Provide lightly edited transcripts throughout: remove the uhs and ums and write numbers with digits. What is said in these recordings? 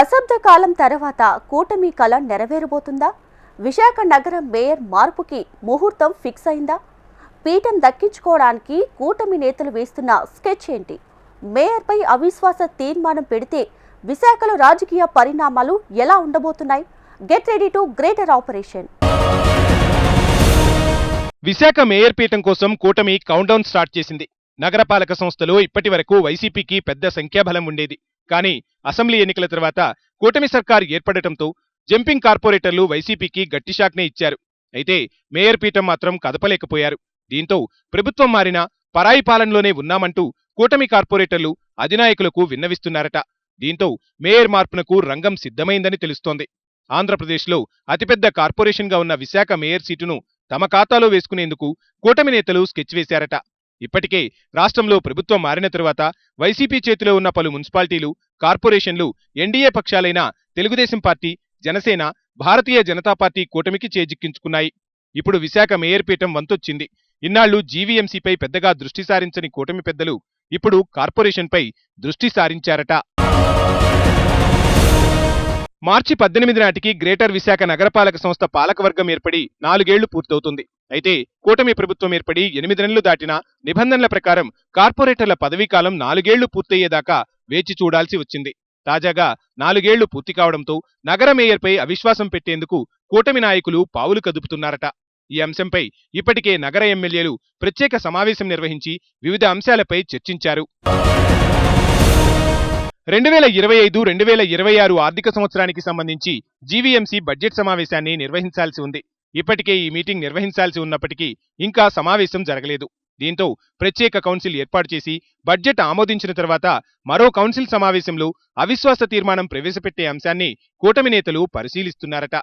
దశాబ్ద కాలం తర్వాత కూటమి కల నెరవేరబోతుందా? విశాఖ నగరం మేయర్ మార్పుకి ముహూర్తం ఫిక్స్ అయిందా? పీఠం దక్కించుకోవడానికి కూటమి నేతలు వేస్తున్న స్కెచ్ ఏంటి? మేయర్పై అవిశ్వాస తీర్మానం పెడితే విశాఖలో రాజకీయ పరిణామాలు ఎలా ఉండబోతున్నాయి? Get ready to greater operation. Visakha mayor పీఠం కోసం కూటమి కౌంటౌన్ స్టార్ట్ చేసింది. నగరపాలక సంస్థలో ఇప్పటి వరకు వైసీపీకి పెద్ద సంఖ్యాబలం ఉండేది. కానీ అసెంబ్లీ ఎన్నికల తర్వాత కూటమి సర్కార్ ఏర్పడటంతో జంపింగ్ కార్పొరేటర్లు వైసీపీకి గట్టి షాక్నే ఇచ్చారు. అయితే మేయర్ పీఠం మాత్రం కదపలేకపోయారు. దీంతో ప్రభుత్వం మారినా పరాయి పాలనలోనే ఉన్నామంటూ కూటమి కార్పొరేటర్లు అధినాయకులకు విన్నవిస్తున్నారట. దీంతో మేయర్ మార్పునకు రంగం సిద్ధమైందని తెలుస్తోంది. ఆంధ్రప్రదేశ్లో అతిపెద్ద కార్పొరేషన్గా ఉన్న విశాఖ మేయర్ సీటును తమ ఖాతాలో వేసుకునేందుకు కూటమి నేతలు స్కెచ్ వేశారట. ఇప్పటికే రాష్ట్రంలో ప్రభుత్వం మారిన తరువాత వైసీపీ చేతిలో ఉన్న పలు మున్సిపాలిటీలు, కార్పొరేషన్లు NDA పక్షాలైన Telugu Desam party, Janasena, Bharatiya Janata party కూటమికి చేజిక్కించుకున్నాయి. ఇప్పుడు విశాఖ మేయర్ పీఠం వంతొచ్చింది. ఇన్నాళ్లు జీవీఎంసీపై పెద్దగా దృష్టి సారించని కూటమి పెద్దలు ఇప్పుడు కార్పొరేషన్పై దృష్టి సారించారట. మార్చి 18 నాటికి గ్రేటర్ విశాఖ నగరపాలక సంస్థ పాలకవర్గం ఏర్పడి 4 ఏళ్లు పూర్తవుతుంది. అయితే కూటమి ప్రభుత్వం ఏర్పడి 8 నెలలు దాటినా నిబంధనల ప్రకారం కార్పొరేటర్ల పదవీకాలం 4 ఏళ్లు పూర్తయ్యేదాకా వేచి చూడాల్సి వచ్చింది. తాజాగా 4 ఏళ్లు పూర్తి కావడంతో నగర మేయర్పై అవిశ్వాసం పెట్టేందుకు కూటమి నాయకులు పావులు కదుపుతున్నారట. ఈ అంశంపై ఇప్పటికే నగర ఎమ్మెల్యేలు ప్రత్యేక సమావేశం నిర్వహించి వివిధ అంశాలపై చర్చించారు. 2025-2026 ఆర్థిక సంవత్సరానికి సంబంధించి జీవీఎంసీ బడ్జెట్ సమావేశాన్ని నిర్వహించాల్సి ఉంది. ఇప్పటికే ఈ మీటింగ్ నిర్వహించాల్సి ఉన్నప్పటికీ ఇంకా సమావేశం జరగలేదు. దీంతో ప్రత్యేక కౌన్సిల్ ఏర్పాటు చేసి బడ్జెట్ ఆమోదించిన తర్వాత మరో కౌన్సిల్ సమావేశంలో అవిశ్వాస తీర్మానం ప్రవేశపెట్టే అంశాన్ని కూటమి నేతలు పరిశీలిస్తున్నారట.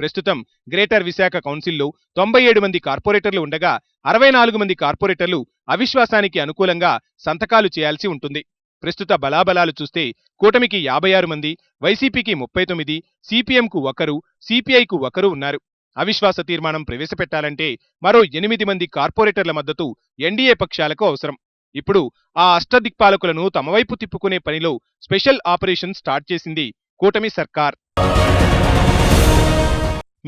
ప్రస్తుతం గ్రేటర్ విశాఖ కౌన్సిల్లో 97 మంది కార్పొరేటర్లు ఉండగా 64 మంది కార్పొరేటర్లు అవిశ్వాసానికి అనుకూలంగా సంతకాలు చేయాల్సి ఉంటుంది. ప్రస్తుత బలాబలాలు చూస్తే కూటమికి 56 మంది, వైసీపీకి 39, సిపిఎంకు 1, సిపిఐకు 1 ఉన్నారు. అవిశ్వాస తీర్మానం ప్రవేశపెట్టాలంటే మరో 8 మంది కార్పొరేటర్ల మద్దతు ఎన్డీఏ పక్షాలకు అవసరం. ఇప్పుడు ఆ అష్టదిక్పాలకులను తమవైపు తిప్పుకునే పనిలో స్పెషల్ ఆపరేషన్ స్టార్ట్ చేసింది కూటమి సర్కార్.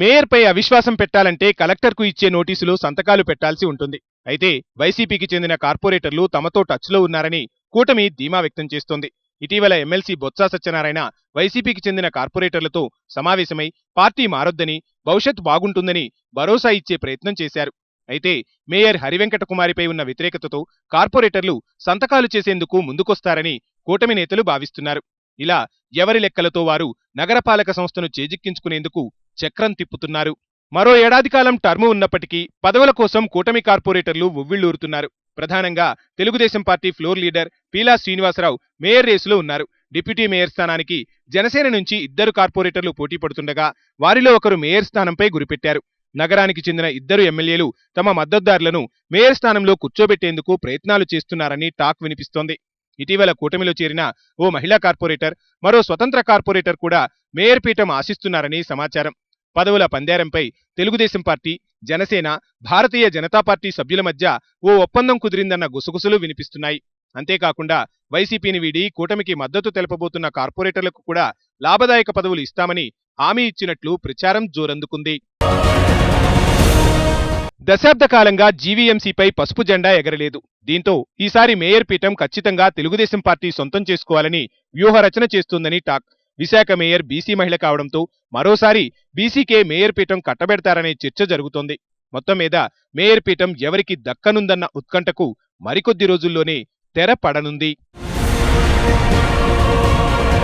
మేయర్పై అవిశ్వాసం పెట్టాలంటే కలెక్టర్కు ఇచ్చే నోటీసులో సంతకాలు పెట్టాల్సి ఉంటుంది. అయితే వైసీపీకి చెందిన కార్పొరేటర్లు తమతో టచ్లో ఉన్నారని కూటమి ధీమా వ్యక్తం చేస్తోంది. ఇటీవల ఎమ్మెల్సీ బొత్స సత్యనారాయణ వైసీపీకి చెందిన కార్పొరేటర్లతో సమావేశమై పార్టీ మారొద్దని, భవిష్యత్ బాగుంటుందని భరోసా ఇచ్చే ప్రయత్నం చేశారు. అయితే మేయర్ హరివెంకట కుమారిపై ఉన్న వ్యతిరేకతతో కార్పొరేటర్లు సంతకాలు చేసేందుకు ముందుకొస్తారని కూటమి నేతలు భావిస్తున్నారు. ఇలా ఎవరి లెక్కలతో వారు నగరపాలక సంస్థను చేజిక్కించుకునేందుకు చక్రం తిప్పుతున్నారు. మరో ఏడాది కాలం టర్ము ఉన్నప్పటికీ పదవుల కోసం కూటమి కార్పొరేటర్లు ఉవ్విళ్లూరుతున్నారు. ప్రధానంగా Telugu Desam party floor leader Peela Srinivasa Rao mayor రేసులో ఉన్నారు. డిప్యూటీ మేయర్ స్థానానికి జనసేన నుంచి 2 కార్పొరేటర్లు పోటీ పడుతుండగా వారిలో ఒకరు మేయర్ స్థానంపై గురిపెట్టారు. నగరానికి చెందిన 2 ఎమ్మెల్యేలు తమ మద్దతుదారులను మేయర్ స్థానంలో కూర్చోబెట్టేందుకు ప్రయత్నాలు చేస్తున్నారని టాక్ వినిపిస్తోంది. ఇటీవల కూటమిలో చేరిన ఓ మహిళా కార్పొరేటర్, మరో స్వతంత్ర కార్పొరేటర్ కూడా మేయర్ పీఠం ఆశిస్తున్నారని సమాచారం. పదవుల పందేరంపై తెలుగుదేశం పార్టీ, జనసేన, భారతీయ జనతా పార్టీ సభ్యుల మధ్య ఓ ఒప్పందం కుదిరిందన్న గుసగుసలు వినిపిస్తున్నాయి. అంతేకాకుండా వైసీపీని వీడి కూటమికి మద్దతు తెలపబోతున్న కార్పొరేటర్లకు కూడా లాభదాయక పదవులు ఇస్తామని హామీ ఇచ్చినట్లు ప్రచారం జోరందుకుంది. దశాబ్ద కాలంగా జీవీఎంసీపై పసుపు జెండా ఎగరలేదు. దీంతో ఈసారి మేయర్ పీఠం ఖచ్చితంగా తెలుగుదేశం పార్టీ సొంతం చేసుకోవాలని వ్యూహరచన చేస్తుందని టాక్. విశాఖ మేయర్ బీసీ మహిళ కావడంతో మరోసారి బీసీకే మేయర్ పీఠం కట్టబెడతారనే చర్చ జరుగుతోంది. మొత్తం మీద మేయర్ పీఠం ఎవరికి దక్కనుందన్న ఉత్కంఠకు మరికొద్ది రోజుల్లోనే తెర పడనుంది.